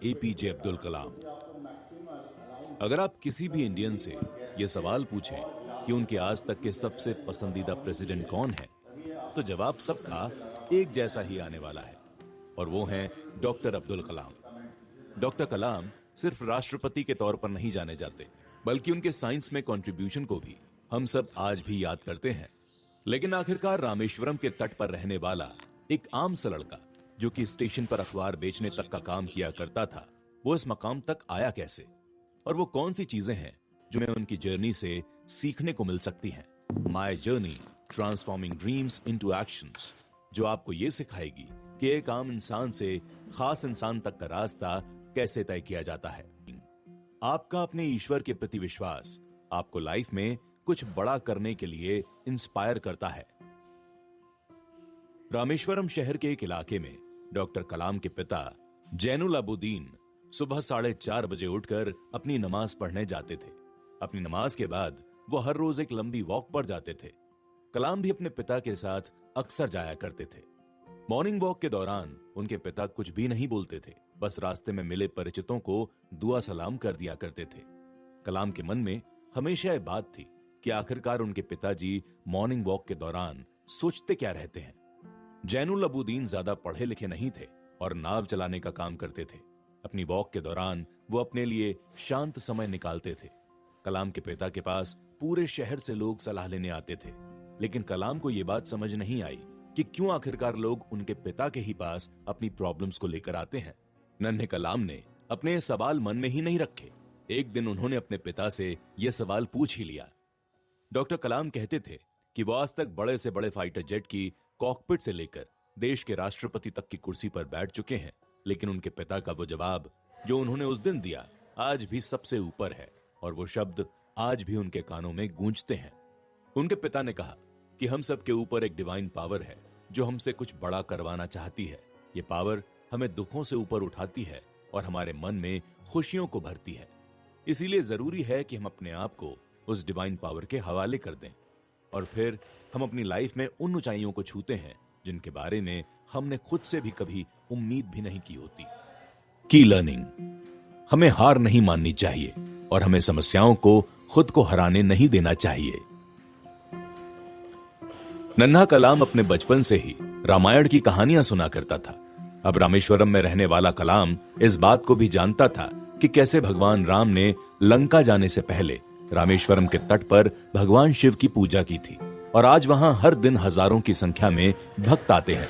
APJ Abdul Kalam. अगर आप किसी भी इंडियन से यह सवाल पूछें कि उनके आज तक के सबसे पसंदीदा प्रेसिडेंट कौन है, तो जवाब सबका एक जैसा ही आने वाला है, और वो हैं डॉक्टर अब्दुल कलाम। डॉक्टर कलाम सिर्फ राष्ट्रपति के तौर पर नहीं जाने जाते, बल्कि उनके साइंस में कंट्रीब्यूशन को भी हम सब आज भी याद करते हैं। लेकिन आखिरकार रामेश्वरम के तट पर रहने वाला एक आम सा लड़का, जो कि स्टेशन पर अखबार बेचने तक का काम किया करता था, वो इस मकाम तक आया कैसे? और वो कौन सी चीजें हैं जो हमें उनकी जर्नी से सीखने को मिल सकती हैं? My journey transforming dreams into actions, जो आपको ये सिखाएगी कि एक आम इंसान से खास इंसान तक का रास्ता कैसे तय किया जाता है। आपका अपने ईश्वर के प्रति विश्वास आपको लाइफ में कुछ बड़ा करने के लिए इंस्पायर करता है। रामेश्वरम शहर के एक इलाके में डॉक्टर कलाम के पिता जैनुल अबुद्दीन सुबह 4:30 बजे उठकर अपनी नमाज पढ़ने जाते थे। अपनी नमाज के बाद वो हर रोज एक लंबी वॉक पर जाते थे। कलाम भी अपने पिता के साथ अक्सर जाया करते थे। मॉर्निंग वॉक के दौरान उनके पिता कुछ भी नहीं बोलते थे, बस रास्ते में मिले परिचितों को दुआ सलाम कर दिया करते थे। कलाम के मन में हमेशा यह बात थी कि आखिरकार उनके पिताजी मॉर्निंग वॉक के दौरान सोचते क्या रहते हैं। जैनुल अबुद्दीन ज्यादा पढ़े लिखे नहीं थे और नाव चलाने का काम करते थे। अपनी वॉक के दौरान वो अपने लिए शांत समय निकालते थे। कलाम के पिता के पास पूरे शहर से लोग सलाह लेने आते थे, लेकिन कलाम को यह बात समझ नहीं आई कि क्यों आखिरकार लोग उनके पिता के ही पास अपनी प्रॉब्लम्स को लेकर आते हैं। नन्हे कलाम ने अपने ये सवाल मन में ही नहीं रखे। एक दिन उन्होंने अपने पिता से यह सवाल पूछ ही लिया। डॉक्टर कलाम कहते थे कि वो आज तक बड़े से बड़े फाइटर जेट की कॉकपिट से लेकर देश के राष्ट्रपति तक की कुर्सी पर बैठ चुके हैं, लेकिन उनके पिता का वो जवाब जो उन्होंने उस दिन दिया आज भी सबसे ऊपर है, और वो शब्द आज भी उनके कानों में गूंजते हैं। उनके पिता ने कहा कि हम सब के ऊपर एक डिवाइन पावर है जो हमसे कुछ बड़ा करवाना चाहती है। ये पावर हमें दुखों से ऊपर उठाती है और हमारे मन में खुशियों को भरती है। इसीलिए जरूरी है कि हम अपने आप को उस डिवाइन पावर के हवाले कर दें, और फिर हम अपनी लाइफ में उन ऊंचाइयों को छूते हैं जिनके बारे में हमने खुद से भी कभी उम्मीद भी नहीं की होती। की लर्निंग, हमें हार नहीं माननी चाहिए और हमें समस्याओं को खुद को हराने नहीं देना चाहिए। नन्हा कलाम अपने बचपन से ही रामायण की कहानियां सुना करता था। अब रामेश्वरम में रहने वाला कलाम इस बात को भी जानता था कि कैसे भगवान राम ने लंका जाने से पहले रामेश्वरम के तट पर भगवान शिव की पूजा की थी, और आज वहां हर दिन हजारों की संख्या में भक्त आते हैं।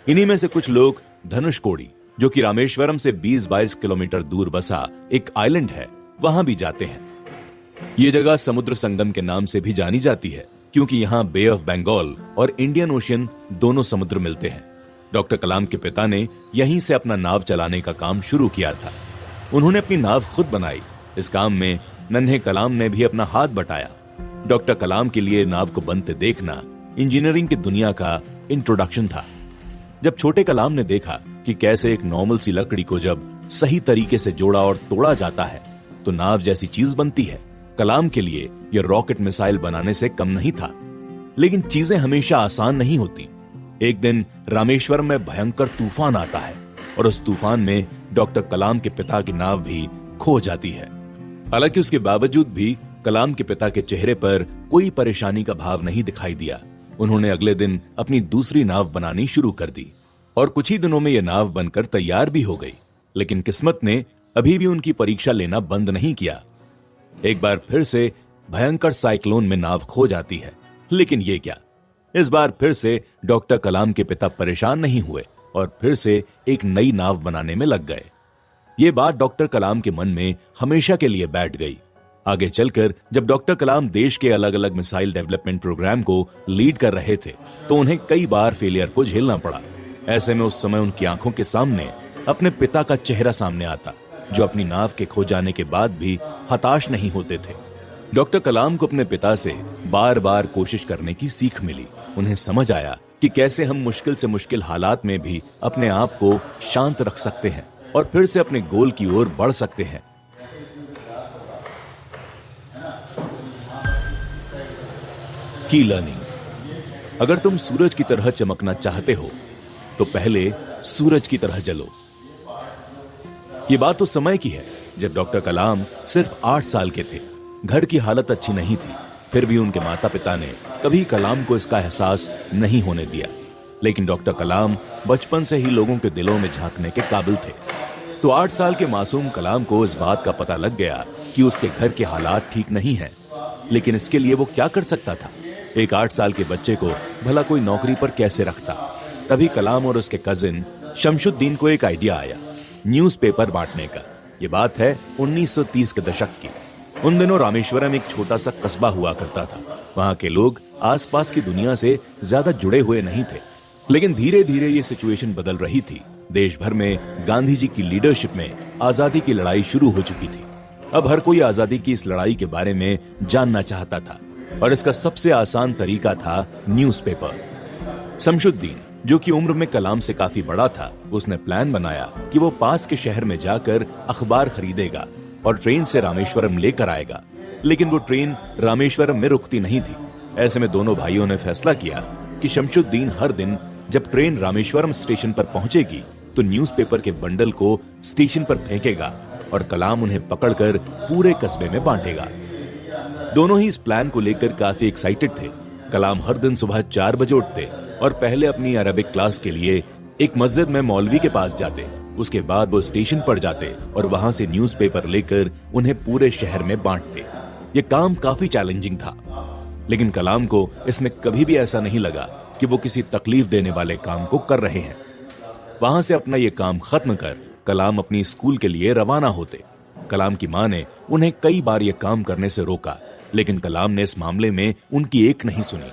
इन्हीं में से कुछ लोग धनुषकोडी, जो कि रामेश्वरम से 20-22 किलोमीटर दूर बसा एक आइलैंड है, वहां भी जाते हैं। ये जगह समुद्र संगम के नाम से भी जानी जाती है, क्योंकि यहां बे ऑफ बंगाल और इंडियन ओशियन दोनों समुद्र मिलते हैं। डॉक्टर कलाम के पिता ने यहीं से अपना नाव चलाने का काम शुरू किया था। उन्होंने अपनी नाव खुद बनाई। इस काम में नन्हे कलाम ने भी अपना हाथ बटाया। डॉक्टर कलाम के लिए नाव को बनते देखना इंजीनियरिंग की दुनिया का इंट्रोडक्शन था। जब छोटे कलाम ने देखा कि कैसे एक नॉर्मल सी लकड़ी को जब सही तरीके से जोड़ा और तोड़ा जाता है तो नाव जैसी चीज बनती है, कलाम के लिए यह रॉकेट मिसाइल बनाने से कम नहीं था। लेकिन चीजें हमेशा आसान नहीं होती। एक दिन रामेश्वरम में भयंकर तूफान आता है और उस तूफान में डॉक्टर कलाम के पिता की नाव भी खो जाती है। हालांकि उसके बावजूद भी कलाम के पिता के चेहरे पर कोई परेशानी का भाव नहीं दिखाई दिया। उन्होंने अगले दिन अपनी दूसरी नाव बनानी शुरू कर दी और कुछ ही दिनों में यह नाव बनकर तैयार भी हो गई। लेकिन किस्मत ने अभी भी उनकी परीक्षा लेना बंद नहीं किया। एक बार फिर से भयंकर साइक्लोन में नाव खो जाती है। लेकिन ये क्या, इस बार फिर से डॉक्टर कलाम के पिता परेशान नहीं हुए और फिर से एक नई नाव बनाने में लग गए। ये बात डॉक्टर कलाम के मन में हमेशा के लिए बैठ गई। आगे चलकर जब डॉक्टर कलाम देश के अलग अलग मिसाइल डेवलपमेंट प्रोग्राम को लीड कर रहे थे तो उन्हें कई बार फेलियर को झेलना पड़ा। ऐसे में उस समय उनकी आंखों के सामने अपने पिता का चेहरा सामने आता, जो अपनी नाव के खो जाने के बाद भी हताश नहीं होते थे। डॉक्टर कलाम को अपने पिता से बार बार कोशिश करने की सीख मिली। उन्हें समझ आया कि कैसे हम मुश्किल से मुश्किल हालात में भी अपने आप को शांत रख सकते हैं और फिर से अपने गोल की ओर बढ़ सकते हैं। की लर्निंग, अगर तुम सूरज की तरह चमकना चाहते हो तो पहले सूरज की तरह जलो। ये बात उस समय की है जब डॉक्टर कलाम सिर्फ 8 साल के थे। घर की हालत अच्छी नहीं थी, फिर भी उनके माता पिता ने कभी कलाम को इसका एहसास नहीं होने दिया। लेकिन डॉक्टर कलाम बचपन से ही लोगों के दिलों में झांकने के काबिल थे। तो 8 साल के मासूम कलाम को इस बात का पता लग गया कि उसके घर के हालात ठीक नहीं हैं। लेकिन इसके लिए वो क्या कर सकता था? एक 8 साल के बच्चे को भला कोई नौकरी पर कैसे रखता? तभी कलाम और उसके कजिन शमशुद्दीन को एक आइडिया आया, न्यूज़पेपर बांटने का। ये बात है 1930 के दशक की। उन दिनों रामेश्वरम एक छोटा सा कस्बा हुआ करता था। वहां के लोग आसपास की दुनिया से ज्यादा जुड़े हुए नहीं थे। लेकिन धीरे धीरे ये सिचुएशन बदल रही थी। देश भर में गांधी जी की लीडरशिप में आजादी की लड़ाई शुरू हो चुकी थी। अब हर कोई आजादी की इस लड़ाई के बारे में जानना चाहता था और इसका सबसे आसान तरीका था न्यूज़पेपर। शमशुद्दीन, जो कि उम्र में कलाम से काफी बड़ा था, उसने प्लान बनाया कि वो पास के शहर में जाकर अखबार खरीदेगा और ट्रेन से रामेश्वरम लेकर आएगा। लेकिन वो ट्रेन रामेश्वरम में रुकती नहीं थी। ऐसे में दोनों भाइयों ने फैसला किया कि शमशुद्दीन हर दिन जब ट्रेन रामेश्वरम स्टेशन पर पहुंचेगी तो न्यूज़पेपर के बंडल को स्टेशन पर फेंकेगा और कलाम उन्हें पकड़कर पूरे कस्बे में बांटेगा। दोनों ही इस प्लान को लेकर काफी एक्साइटेड थे। कलाम हर दिन सुबह 4 बजे उठते और पहले अपनी अरबिक क्लास के लिए एक मस्जिद में मौलवी के पास जाते। उसके बाद वो स्टेशन पर जाते और वहां से न्यूज़पेपर लेकर उन्हें पूरे शहर में बांटते। ये काम काफी चैलेंजिंग था, लेकिन कलाम को इसमें कभी भी ऐसा नहीं लगा कि वो किसी तकलीफ देने वाले काम को कर रहे हैं। वहां से अपना ये काम खत्म कर कलाम अपनी स्कूल के लिए रवाना होते। कलाम की मां ने उन्हें कई बार ये काम करने से रोका, लेकिन कलाम ने इस मामले में उनकी एक नहीं सुनी।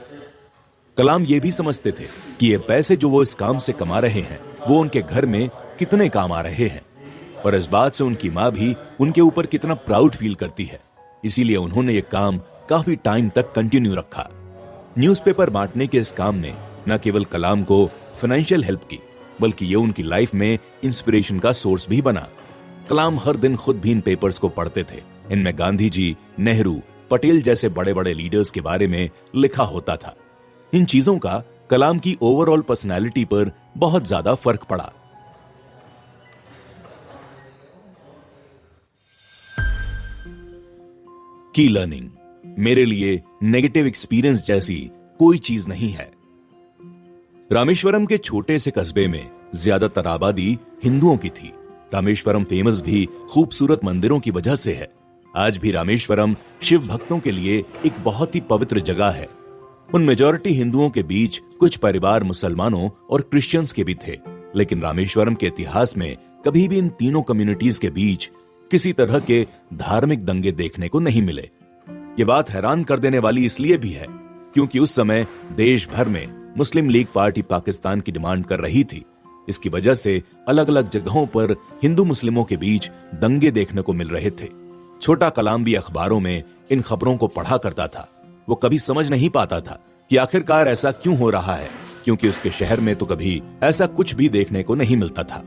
कलाम ये भी समझते थे कि ये पैसे जो वो इस काम से कमा रहे हैं वो उनके घर में कितने काम आ रहे हैं, और इस बात से उनकी मां भी उनके ऊपर कितना प्राउड फील करती है। इसीलिए उन्होंने ये काम काफी टाइम तक कंटिन्यू रखा। न्यूज़पेपर बांटने के इस काम ने न केवल कलाम को फाइनेंशियल हेल्प की, बल्कि ये उनकी लाइफ में इंस्पिरेशन का सोर्स भी बना। कलाम हर दिन खुद भी इन पेपर्स को पढ़ते थे। इनमें गांधी जी, नेहरू, पटेल जैसे बड़े बड़े लीडर्स के बारे में लिखा होता था। इन चीजों का कलाम की ओवरऑल पर्सनैलिटी पर बहुत ज्यादा फर्क पड़ा। की लर्निंग मेरे लिए नेगेटिव एक्सपीरियंस जैसी कोई चीज नहीं है। रामेश्वरम के छोटे से कस्बे में ज्यादातर आबादी हिंदुओं की थी। रामेश्वरम फेमस भी खूबसूरत मंदिरों की वजह से है। आज भी रामेश्वरम शिव भक्तों के लिए एक बहुत ही पवित्र जगह है। उन मेजॉरिटी हिंदुओं के बीच कुछ परिवार मुसलमानों और क्रिश्चियंस के भी थे, लेकिन रामेश्वरम के इतिहास में कभी भी इन तीनों कम्युनिटीज के बीच किसी तरह के धार्मिक दंगे देखने को नहीं मिले। ये बात हैरान कर देने वाली इसलिए भी है क्योंकि उस समय देश भर में मुस्लिम लीग पार्टी पाकिस्तान की डिमांड कर रही थी। इसकी वजह से अलग अलग जगहों पर हिंदू मुस्लिमों के बीच दंगे देखने को मिल रहे थे। छोटा कलाम भी अखबारों में इन खबरों को पढ़ा करता था। वो कभी समझ नहीं पाता था कि आखिरकार ऐसा क्यों हो रहा है, क्योंकि उसके शहर में तो कभी ऐसा कुछ भी देखने को नहीं मिलता था।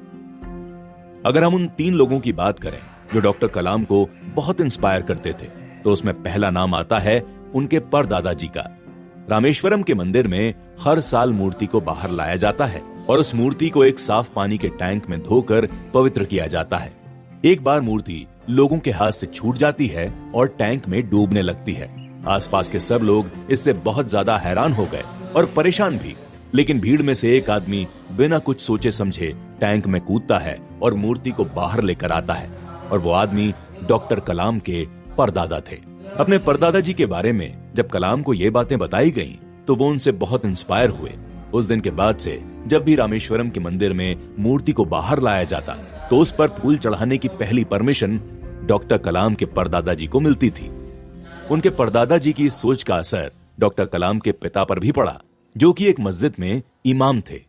अगर हम उन 3 लोगों की बात करें जो डॉक्टर कलाम को बहुत इंस्पायर करते थे, तो उसमें पहला नाम आता है उनके परदादा जी का। रामेश्वरम के मंदिर में हर साल मूर्ति को बाहर लाया जाता है और उस मूर्ति को एक साफ पानी के टैंक में धोकर पवित्र किया जाता है। एक बार मूर्ति लोगों के हाथ से छूट जाती है और टैंक में डूबने लगती है। आसपास के सब लोग इससे बहुत ज्यादा हैरान हो गए और परेशान भी। लेकिन भीड़ में से एक आदमी बिना कुछ सोचे समझे टैंक में कूदता है और मूर्ति को बाहर लेकर आता है, और वो आदमी डॉक्टर कलाम के परदादा थे। अपने परदादा जी के बारे में जब कलाम को ये बातें बताई गईं, तो वो उनसे बहुत इंस्पायर हुए। उस दिन के बाद से जब भी रामेश्वरम के मंदिर में मूर्ति को बाहर लाया जाता, तो उस पर फूल चढ़ाने की पहली परमिशन डॉक्टर कलाम के परदादा जी को मिलती थी। उनके परदादा जी की इस सोच का असर डॉक्टर कलाम के पिता पर भी पड़ा, जो कि एक मस्जिद में इमाम थे।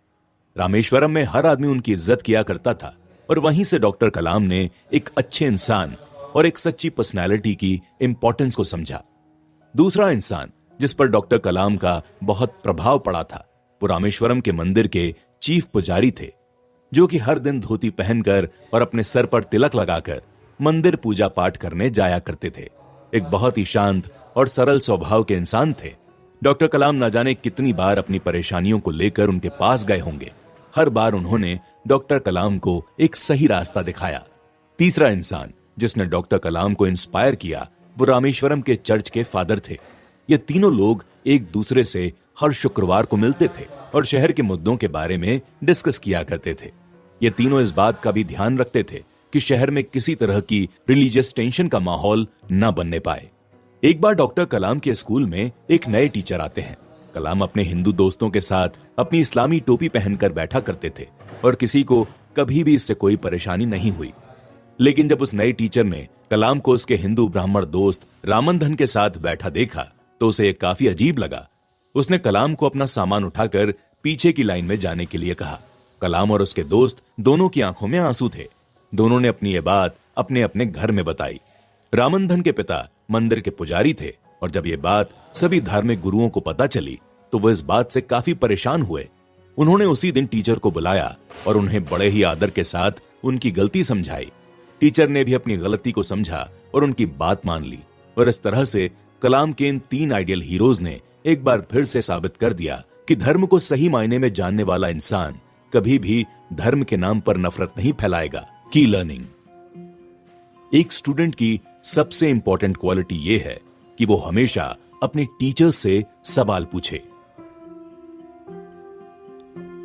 रामेश्वरम में हर आदमी उनकी इज्जत किया करता था, और वहीं से डॉक्टर कलाम ने एक अच्छे इंसान और एक सच्ची पर्सनैलिटी की इंपॉर्टेंस को समझा। दूसरा इंसान जिस पर डॉक्टर कलाम का बहुत प्रभाव पड़ा था, वो रामेश्वरम के मंदिर के चीफ पुजारी थे, जो कि हर दिन धोती पहनकर और अपने सर पर तिलक लगाकर मंदिर पूजा पाठ करने जाया करते थे। एक बहुत ही शांत और सरल स्वभाव के इंसान थे। डॉक्टर कलाम न जाने कितनी बार अपनी परेशानियों को लेकर उनके पास गए होंगे। हर बार उन्होंने डॉक्टर कलाम को एक सही रास्ता दिखाया। तीसरा इंसान जिसने डॉक्टर कलाम को इंस्पायर किया वो रामेश्वरम के चर्च के फादर थे। ये तीनों लोग एक दूसरे से हर शुक्रवार को मिलते थे और शहर के मुद्दों के बारे में डिस्कस किया करते थे। ये तीनों इस बात का भी ध्यान रखते थे कि शहर में किसी तरह की रिलीजियस टेंशन का माहौल न बनने पाए। एक बार डॉक्टर कलाम के स्कूल में एक नए टीचर आते हैं। कलाम अपने हिंदू दोस्तों के साथ अपनी इस्लामी टोपी पहनकर बैठा करते थे और किसी को कभी भी इससे कोई परेशानी नहीं हुई। लेकिन जब उस नए टीचर ने कलाम को उसके हिंदू ब्राह्मण दोस्त रामंधन के साथ बैठा देखा तो उसे ये काफी अजीब लगा। उसने कलाम को अपना सामान उठाकर पीछे की लाइन में जाने के लिए कहा। कलाम और उसके दोस्त दोनों की आंखों में आंसू थे। दोनों ने अपनी ये बात अपने अपने घर में बताई। रामंधन के पिता मंदिर के पुजारी थे और जब ये बात सभी धार्मिक गुरुओं को पता चली तो वो इस बात से काफी परेशान हुए। उन्होंने उसी दिन टीचर को बुलाया और उन्हें बड़े ही आदर के साथ उनकी गलती समझाई। टीचर ने भी अपनी गलती को समझा और उनकी बात मान ली और इस तरह से कलाम के इन तीन आइडियल हीरोज ने एक बार फिर से साबित कर दिया कि धर्म को सही मायने में जानने वाला इंसान कभी भी धर्म के नाम पर नफरत नहीं फैलाएगा। की लर्निंग। एक स्टूडेंट की सबसे इंपॉर्टेंट क्वालिटी यह है कि वो हमेशा अपने टीचर से सवाल पूछे।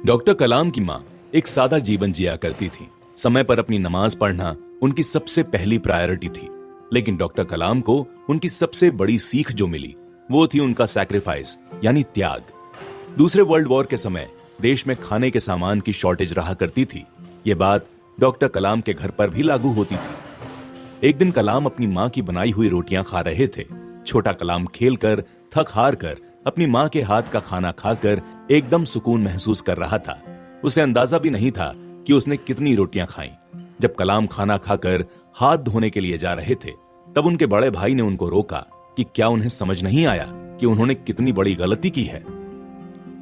डॉक्टर कलाम की मां एक सादा जीवन जिया करती थी। समय पर अपनी नमाज पढ़ना उनकी सबसे पहली प्रायोरिटी थी। लेकिन डॉक्टर कलाम को उनकी सबसे बड़ी सीख जो मिली वो थी उनका सैक्रिफाइस यानी त्याग। दूसरे वर्ल्ड वॉर के समय देश में खाने के सामान की शॉर्टेज रहा करती थी। ये बात डॉक्टर कलाम के घर पर भी लागू होती थी। एक दिन कलाम अपनी मां की बनाई हुई रोटियां खा रहे थे। छोटा कलाम खेलकर थक हार कर अपनी मां के हाथ का खाना खाकर एकदम सुकून महसूस कर रहा था। उसे अंदाजा भी नहीं था कि उसने कितनी रोटियां खाई। जब कलाम खाना खाकर हाथ धोने के लिए जा रहे थे तब उनके बड़े भाई ने उनको रोका कि क्या उन्हें समझ नहीं आया कि उन्होंने कितनी बड़ी गलती की है।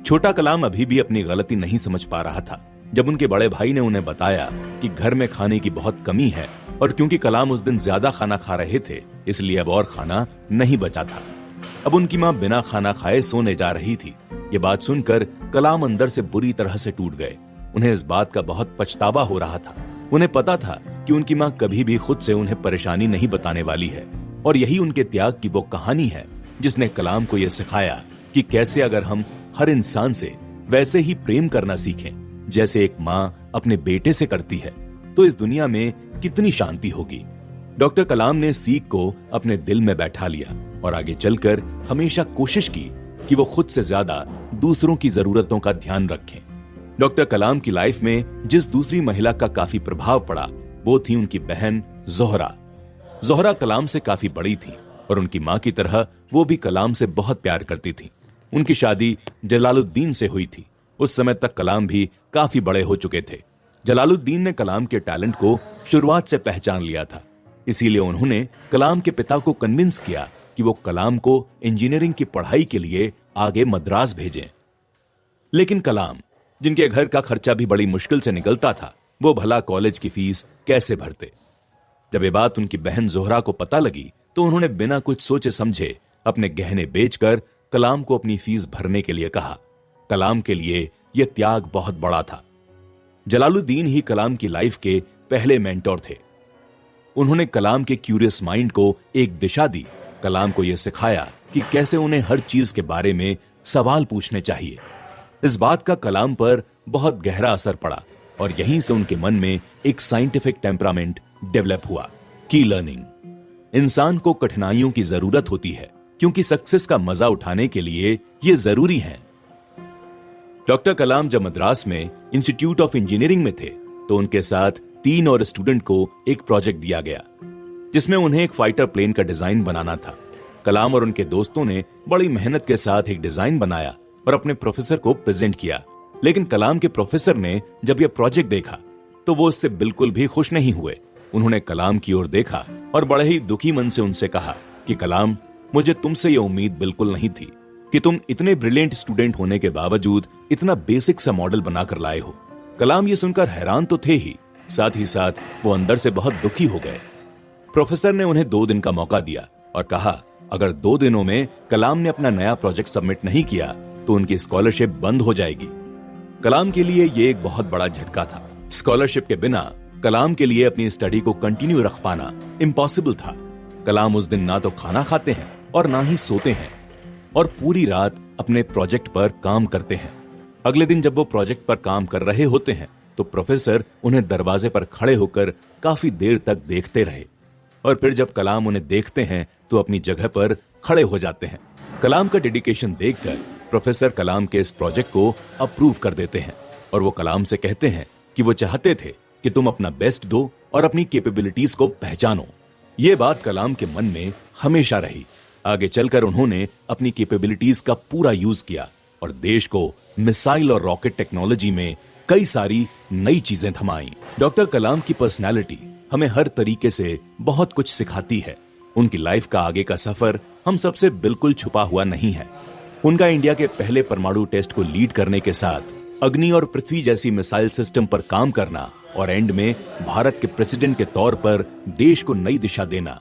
छोटा कलाम अभी भी अपनी गलती नहीं समझ पा रहा था। जब उनके बड़े भाई ने उन्हें बताया कि घर में खाने की बहुत कमी है और क्योंकि कलाम उस दिन ज्यादा खाना खा रहे थे इसलिए अब और खाना नहीं बचा था। अब उनकी मां बिना खाना खाए सोने जा रही थी। ये बात सुनकर कलाम अंदर से बुरी तरह से टूट गए। उन्हें इस बात का बहुत पछतावा हो रहा था। उन्हें पता था कि उनकी मां कभी भी खुद से उन्हें परेशानी नहीं बताने वाली है और यही उनके त्याग की वो कहानी है जिसने कलाम को यह सिखाया कि कैसे अगर हम हर इंसान से वैसे ही प्रेम करना सीखें जैसे एक मां अपने बेटे से करती है तो इस दुनिया में कितनी शांति होगी। डॉक्टर कलाम ने सीख को अपने दिल में बैठा लिया और आगे चलकर हमेशा कोशिश की कि वो खुद से ज्यादा दूसरों की जरूरतों का ध्यान रखें। डॉक्टर कलाम की लाइफ में जिस दूसरी महिला का काफी प्रभाव पड़ा वो थी उनकी बहन जोहरा। जोहरा कलाम से काफी बड़ी थी और उनकी मां की तरह वो भी कलाम से बहुत प्यार करती थी। उनकी शादी जलालुद्दीन से हुई थी। उस समय तक कलाम भी काफी बड़े हो चुके थे। जलालुद्दीन ने कलाम के टैलेंट को शुरुआत से पहचान लिया था। इसीलिए उन्होंने कलाम के पिता को कन्विंस किया कि वो कलाम को इंजीनियरिंग की पढ़ाई के लिए आगे मद्रास भेजें। लेकिन कलाम, जिनके घर का खर्चा भी बड़ी मुश्किल से निकलता था, वो भला कॉलेज की फीस कैसे भरते। जब ये बात उनकी बहन जोहरा को पता लगी तो उन्होंने बिना कुछ सोचे समझे अपने गहने बेचकर कलाम को अपनी फीस भरने के लिए कहा। कलाम के लिए यह त्याग बहुत बड़ा था। जलालुद्दीन ही कलाम की लाइफ के पहले मेंटोर थे। उन्होंने कलाम के क्यूरियस माइंड को एक दिशा दी। कलाम को यह सिखाया कि कैसे उन्हें हर चीज के बारे में सवाल पूछने चाहिए। इस बात का कलाम पर बहुत गहरा असर पड़ा और यहीं से उनके मन में एक साइंटिफिक टेम्परामेंट डेवलप हुआ। की लर्निंग। इंसान को कठिनाइयों की जरूरत होती है क्योंकि सक्सेस का मजा उठाने के लिए ये जरूरी है। डॉक्टर कलाम जब मद्रास में इंस्टीट्यूट ऑफ इंजीनियरिंग में थे तो उनके साथ 3 और स्टूडेंट को एक प्रोजेक्ट दिया गया जिसमें उन्हें एक फाइटर प्लेन का डिजाइन बनाना था। कलाम और उनके दोस्तों ने बड़ी मेहनत के साथ एक डिजाइन बनाया और अपने प्रोफेसर को प्रेजेंट किया। लेकिन कलाम के प्रोफेसर ने जब यह प्रोजेक्ट देखा तो वो उससे बिल्कुल भी खुश नहीं हुए। उन्होंने कलाम की ओर देखा और बड़े ही दुखी मन से उनसे कहा कि कलाम, मुझे तुमसे यह उम्मीद बिल्कुल नहीं थी कि तुम इतने ब्रिलियंट स्टूडेंट होने के बावजूद इतना बेसिक सा मॉडल बनाकर लाए हो। कलाम ये सुनकर हैरान तो थे ही, साथ ही साथ वो अंदर से बहुत दुखी हो गए। प्रोफेसर ने उन्हें 2 दिन का मौका दिया और कहा अगर 2 दिनों में कलाम ने अपना नया प्रोजेक्ट सबमिट नहीं किया तो उनकी स्कॉलरशिप बंद हो जाएगी। कलाम के लिए यह एक बहुत बड़ा झटका था। स्कॉलरशिप के बिना कलाम के लिए अपनी स्टडी को कंटिन्यू रख पाना इम्पॉसिबल था। कलाम उस दिन ना तो खाना खाते हैं और ना ही सोते हैं और पूरी रात अपने प्रोजेक्ट पर काम करते हैं। अगले दिन जब वो प्रोजेक्ट पर काम कर रहे होते हैं तो प्रोफेसर उन्हें दरवाजे पर खड़े होकर काफी देर तक देखते रहे और फिर जब कलाम उन्हें देखते हैं तो अपनी जगह पर खड़े हो जाते हैं। कलाम का डेडिकेशन देखकर प्रोफेसर कलाम के इस प्रोजेक्ट को अप्रूव कर देते हैं और वो कलाम से कहते हैं कि वो चाहते थे कि तुम अपना बेस्ट दो और अपनी कैपेबिलिटीज को पहचानो। ये बात कलाम के मन में हमेशा रही। आगे चलकर उन्होंने अपनी कैपेबिलिटीज का पूरा यूज किया और देश को मिसाइल और रॉकेट टेक्नोलॉजी में कई सारी नई चीजें थमाई। डॉक्टर कलाम की पर्सनालिटी हमें हर तरीके से बहुत कुछ सिखाती है। उनकी लाइफ का आगे का सफर हम सबसे बिल्कुल छुपा हुआ नहीं है। उनका इंडिया के पहले परमाणु टेस्ट को लीड करने के साथ अग्नि और पृथ्वी जैसी मिसाइल सिस्टम पर काम करना और एंड में भारत के प्रेसिडेंट के तौर पर देश को नई दिशा देना,